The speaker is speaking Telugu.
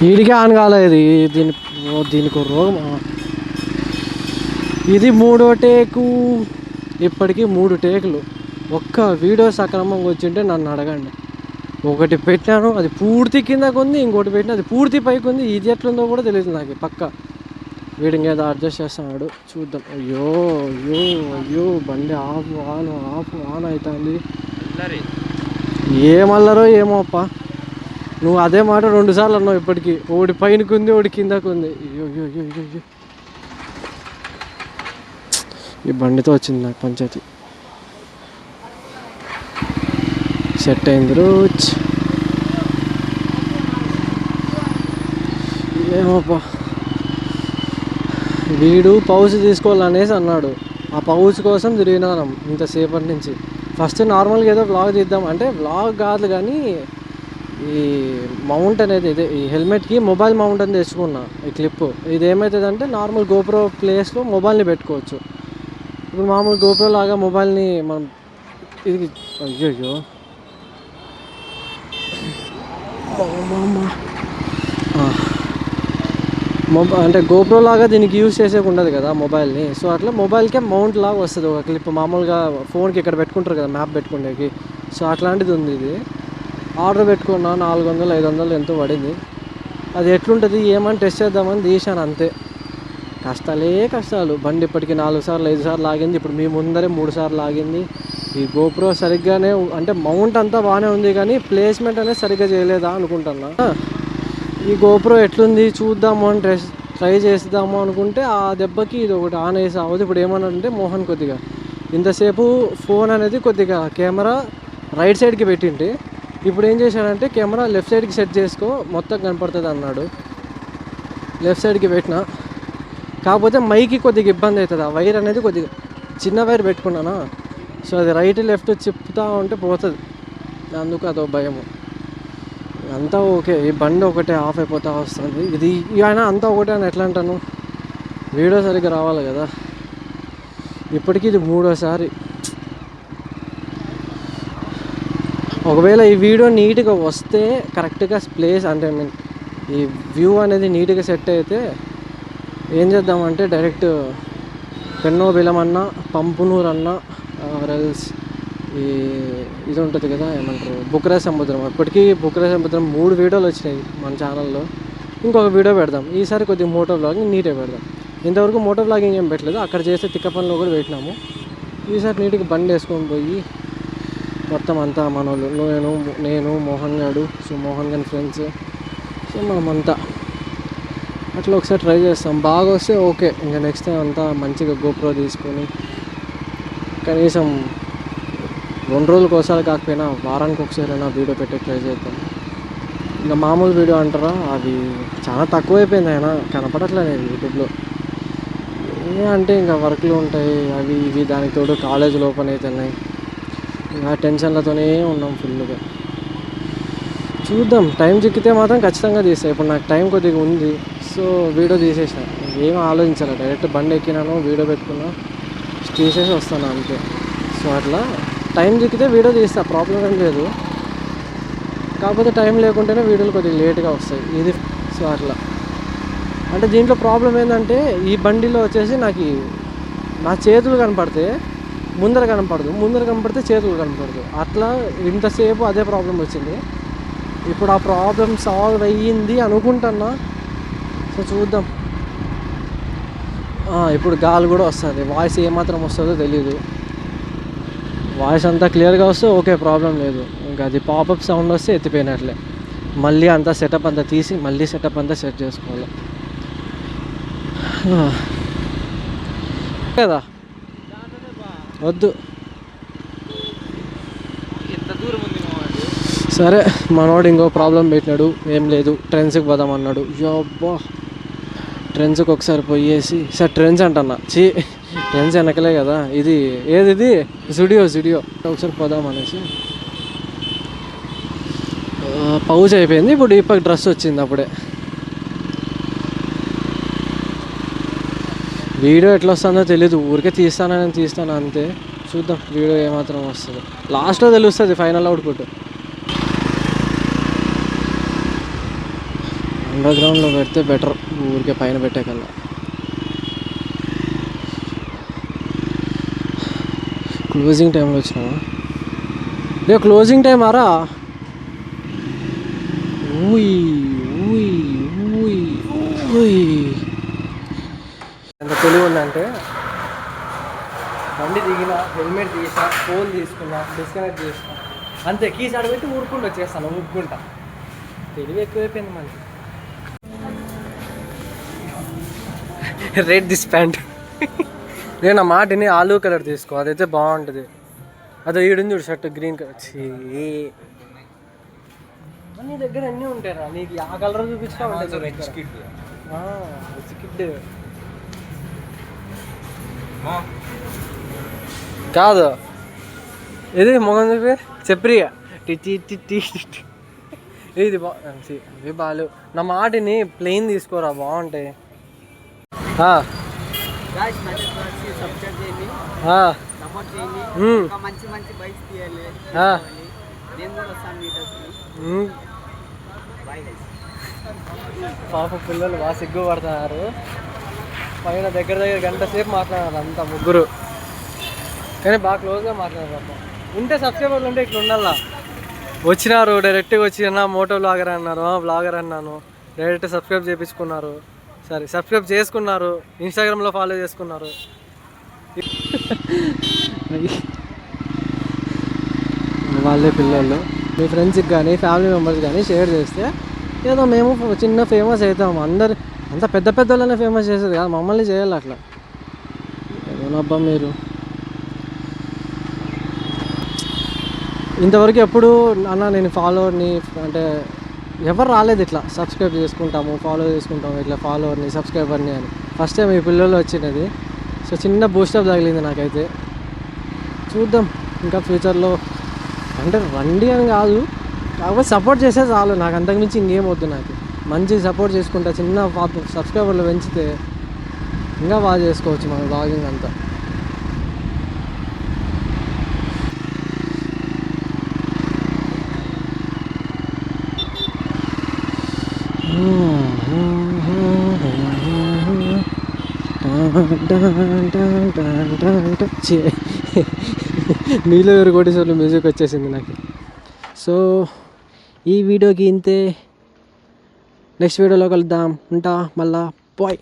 వీడికే ఆన్ కాలేదు దీనికి రోగం. ఇది 3వ టేకు, ఇప్పటికీ 3 టేకులు. ఒక్క వీడియో సక్రమంగా వచ్చింటే నన్ను అడగండి. ఒకటి పెట్టాను అది పూర్తి కిందకు ఉంది, ఇంకోటి పెట్టినా అది పూర్తి పైకి ఉంది. ఇది ఎట్లుందో కూడా తెలియదు నాకు పక్క. వీడి ఏదో అడ్జస్ట్ చేస్తున్నాడు, చూద్దాం. అయ్యో అయ్యో అయ్యో బండి ఆఫ్ ఆన్ అవుతుంది. ఏమల్లరో ఏమో అప్ప, నువ్వు అదే మాట 2 సార్లు అన్నావు ఇప్పటికీ. ఒకటి పైనకు ఉంది, ఒకటి కిందకు ఉంది. అయ్యో అయ్యో అయ్యో అయ్యో, ఈ బండితో వచ్చింది నాకు పంచాయతీ. సెట్ అయింది రోజ్. ఏమోపా, వీడు పౌచ్ తీసుకోవాలనేసి అన్నాడు. ఆ పౌచ్ కోసం తిరిగినాం ఇంతసేపటి నుంచి. ఫస్ట్ నార్మల్గా ఏదో వ్లాగ్ తీద్దాం అంటే, వ్లాగ్ కాదు కానీ ఈ మౌంట్ అనేది ఇదే, ఈ హెల్మెట్కి మొబైల్ మౌంట్ అని తెచ్చుకున్నా. ఈ క్లిప్ ఇది ఏమవుతుందంటే నార్మల్ గోప్రో ప్లేస్లో మొబైల్ని పెట్టుకోవచ్చు. ఇప్పుడు మామూలు గోప్రో లాగా మొబైల్ని మనం ఇది అయ్యో అంటే గోప్రో లాగా దీనికి యూజ్ చేసేకి ఉండదు కదా మొబైల్ని. సో అట్లా మొబైల్కే మౌంట్ లాగా వస్తుంది ఒక క్లిప్. మామూలుగా ఫోన్కి ఇక్కడ పెట్టుకుంటారు కదా మ్యాప్ పెట్టుకునేకి. సో అట్లాంటిది ఉంది ఇది. ఆర్డర్ పెట్టుకున్నా 400-500 ఎంతో పడింది. అది ఎట్లుంటుంది ఏమని టెస్ట్ చేద్దామని తీసాను అంతే. కష్టాలు. బండి ఇప్పటికి 4 సార్లు 5 సార్లు లాగింది. ఇప్పుడు మీ ముందరే 3 సార్లు లాగింది. ఈ గోప్రో సరిగ్గానే అంటే మౌంట్ అంతా బాగానే ఉంది కానీ ప్లేస్మెంట్ అనేది సరిగ్గా చేయలేదా అనుకుంటున్నా. ఈ గోప్రో ఎట్లుంది చూద్దాము అని ట్రై చేద్దాము అనుకుంటే ఆ దెబ్బకి ఇది ఒకటి ఆన్ వేసి అవ్వదు. ఇప్పుడు ఏమన్నాడంటే మోహన్ కొద్దిగా ఇంతసేపు ఫోన్ అనేది కొద్దిగా కెమెరా రైట్ సైడ్కి పెట్టింటే ఇప్పుడు ఏం చేశాడంటే కెమెరా లెఫ్ట్ సైడ్కి సెట్ చేసుకో మొత్తం కనపడుతుంది అన్నాడు. లెఫ్ట్ సైడ్కి పెట్టిన, కాకపోతే మైకి కొద్దిగా ఇబ్బంది అవుతుంది. ఆ వైర్ అనేది కొద్దిగా చిన్న వైర్ పెట్టుకున్నానా, సో అది రైట్ లెఫ్ట్ చెప్తా ఉంటే పోతుంది. అందుకు అదో భయము. అంతా ఓకే, ఈ బండి ఒకటే ఆఫ్ అయిపోతా వస్తుంది. ఇది అయినా అంతా ఒకటే అని ఎట్లా అంటాను, వీడియో సరిగ్గా రావాలి కదా. ఇప్పటికీ ఇది 3వ సారి. ఒకవేళ ఈ వీడియో నీట్గా వస్తే కరెక్ట్గా ప్లేస్ అంటే ఈ వ్యూ అనేది నీట్గా సెట్ అయితే ఏం చేద్దామంటే డైరెక్ట్ పెన్నో బిలమన్నా పంపునూరు అన్నా రెల్స్ ఇది ఉంటుంది కదా ఏమంటారు బుక్రాజ్ సముద్రం. ఇప్పటికీ బుక్రాజ్ సముద్రం 3 వీడియోలు వచ్చినాయి మన ఛానల్లో. ఇంకొక వీడియో పెడదాం ఈసారి. కొద్దిగా మోటో వ్లాగింగ్ నీట్గా పెడదాం. ఇంతవరకు మోటో వ్లాగింగ్ ఏం పెట్టలేదు, అక్కడ చేసే తిక్క పనులు కూడా పెట్టినాము. ఈసారి నీట్గా బండి వేసుకొని పోయి మొత్తం అంతా మన వాళ్ళు నేను మోహన్ గాడు, సో మోహన్ గారి ఫ్రెండ్స్, సో మనమంతా అట్లా ఒకసారి ట్రై చేస్తాం. బాగా వస్తే ఓకే, ఇంకా నెక్స్ట్ టైం అంతా మంచిగా గోప్రో తీసుకొని కనీసం 2 రోజులకు ఒకసారి కాకపోయినా వారానికి ఒకసారైనా వీడియో పెట్టే ట్రై చేద్దాం. ఇంకా మామూలు వీడియో అంటారా, అది చాలా తక్కువైపోయింది. అయినా కనపడట్లేదు యూట్యూబ్లో. అంటే ఇంకా వర్క్లు ఉంటాయి అవి ఇవి, దానికి తోడు కాలేజీలు ఓపెన్ అవుతున్నాయి. ఇంకా టెన్షన్లతోనే ఉన్నాం ఫుల్గా. చూద్దాం, టైం చిక్కితే మాత్రం ఖచ్చితంగా తీస్తాను. ఇప్పుడు నాకు టైం కొద్దిగా ఉంది, సో వీడియో తీసేసాను. ఏం ఆలోచించాలి, డైరెక్ట్ బండి ఎక్కినాను, వీడియో పెట్టుకున్నా, తీసేసి వస్తాను అంతే. సో అట్లా టైం చిక్కితే వీడియో తీస్తా, ప్రాబ్లం ఏం లేదు. కాకపోతే టైం లేకుంటేనే వీడియోలు కొద్దిగా లేట్గా వస్తాయి ఇది. సో అట్లా అంటే దీంట్లో ప్రాబ్లం ఏంటంటే ఈ బండిలో వచ్చేసి నాకు నా చేతులు కనపడితే ముందర కనపడదు, ముందర కనపడితే చేతులు కనపడదు. అట్లా ఇంతసేపు అదే ప్రాబ్లం వచ్చింది. ఇప్పుడు ఆ ప్రాబ్లం సాల్వ్ అయ్యింది అనుకుంటున్నా. సో చూద్దాం. ఇప్పుడు గాలి కూడా వస్తుంది, వాయిస్ ఏమాత్రం వస్తుందో తెలీదు. వాయిస్ అంతా క్లియర్గా వస్తే ఓకే, ప్రాబ్లం లేదు. ఇంకా అది పాపప్ సౌండ్ వస్తే ఎత్తిపోయినట్లే. మళ్ళీ అంతా సెటప్ అంతా తీసి మళ్ళీ సెటప్ అంతా సెట్ చేసుకోవాలి కదా. వద్దు సరే, మనోడు ఇంకో ప్రాబ్లం పెట్టినాడు. ఏం లేదు, ట్రెండ్స్కి పోదాం అన్నాడు. అబ్బా, ట్రెండ్స్కి ఒకసారి పోయేసి, సార్ ట్రెండ్స్ అంటన్నా, ట్రెండ్స్ వెనకలే కదా ఇది. ఇది జుడియో ఒకసారి పోదాం అనేసి. పౌచ్ అయిపోయింది, ఇప్పుడు ఈ పక్క డ్రెస్ వచ్చింది. అప్పుడే వీడియో ఎట్లా వస్తుందో తెలీదు, ఊరికే తీస్తాను అంతే. చూద్దాం వీడియో ఏమాత్రం వస్తుందో, లాస్ట్లో తెలుస్తుంది ఫైనల్ అవుట్పుట్. అండర్ గ్రౌండ్లో పెడితే బెటర్, ఊరికే పైన పెట్టే కల్లా. క్లోజింగ్ టైంలో వచ్చినావా? రే క్లోజింగ్ టైం ఆరా. ఊయ్ ఊయ్ ఊయ్ ఊయ్. ఎంత తెలివి ఉందంటే బండి దిగిన, హెల్మెట్ తీసా, ఫోన్ తీసుకున్నా, డిస్కనెక్ట్ చేసిన, అంతే. కీస్ అడబెట్టి ఊరుకుంటూ వచ్చేస్తాను, ఊరుకుంటా. తెలివి ఎక్కువైపోయింది మనకి. Rate this pant. నేను నా మాటని ఆలూ కలర్ తీసుకో, అదైతే బాగుంటుంది. అదే ఈడుంది చూడు షర్ట్ గ్రీన్ కలర్. నీ దగ్గర అన్నీ ఉంటాయిరా, నీకు ఆ కలర్ చూపించినా ఉంటాయి. కాదు ఇది మొగం చూపి చెప్పిగా టిటి టిటి. ఇది ఇవి బాగాలేవు. నా మాటిని ప్లెయిన్ తీసుకోరా, బాగుంటాయి. పాప పిల్లలు బాగా సిగ్గుపడుతున్నారు. పైన దగ్గర గంట సేపు మాట్లాడారు అంతా ముగ్గురు, కానీ బాగా క్లోజ్గా మాట్లాడారు. ఉంటే సబ్స్క్రైబర్లు ఉంటే ఇట్లా ఉండాలా. వచ్చినారు డైరెక్ట్గా వచ్చి అన్న మోటో బ్లాగర్ అన్నారు, బ్లాగర్ అన్నాను. డైరెక్ట్ సబ్స్క్రైబ్ చేయించుకున్నారు, సరే సబ్స్క్రైబ్ చేసుకున్నారు, ఇన్స్టాగ్రామ్లో ఫాలో చేసుకున్నారు. వాళ్ళే పిల్లలు. మీ ఫ్రెండ్స్కి కానీ ఫ్యామిలీ మెంబర్స్ కానీ షేర్ చేస్తే ఏదో మేము చిన్న ఫేమస్ అవుతాము. అందరు అంత పెద్ద పెద్ద వాళ్ళనే ఫేమస్ చేసేది కాదు, మమ్మల్ని చేయాలి అట్లా. ఏదోనబ్బా మీరు ఇంతవరకు ఎప్పుడు అన్న నేను ఫాలోవర్ని అంటే ఎవరు రాలేదు ఇట్లా సబ్స్క్రైబ్ చేసుకుంటాము, ఫాలో చేసుకుంటాము, ఇట్లా ఫాలోవర్ని సబ్స్క్రైబర్ని అని. ఫస్ట్ టైం ఈ పిల్లలు వచ్చినది. సో చిన్న బూస్టప్ తగిలింది నాకైతే. చూద్దాం ఇంకా ఫ్యూచర్లో. అంటే రండి అని కాదు, కాకపోతే సపోర్ట్ చేస్తే చాలు, నాకు అంతకుమించి ఇంకేం వద్దు. నాకు మంచి సపోర్ట్ చేసుకుంటా, చిన్న సబ్స్క్రైబర్లు పెంచితే ఇంకా బాగా చేసుకోవచ్చు మన బ్లాగింగ్ అంతా. మీలో ఎవరు కొట్టేసారు మ్యూజిక్ వచ్చేసింది నాకు. సో ఈ వీడియోకి ఇంతే, నెక్స్ట్ వీడియోలో కలుద్దాం. ఉంటా మళ్ళా, బాయ్.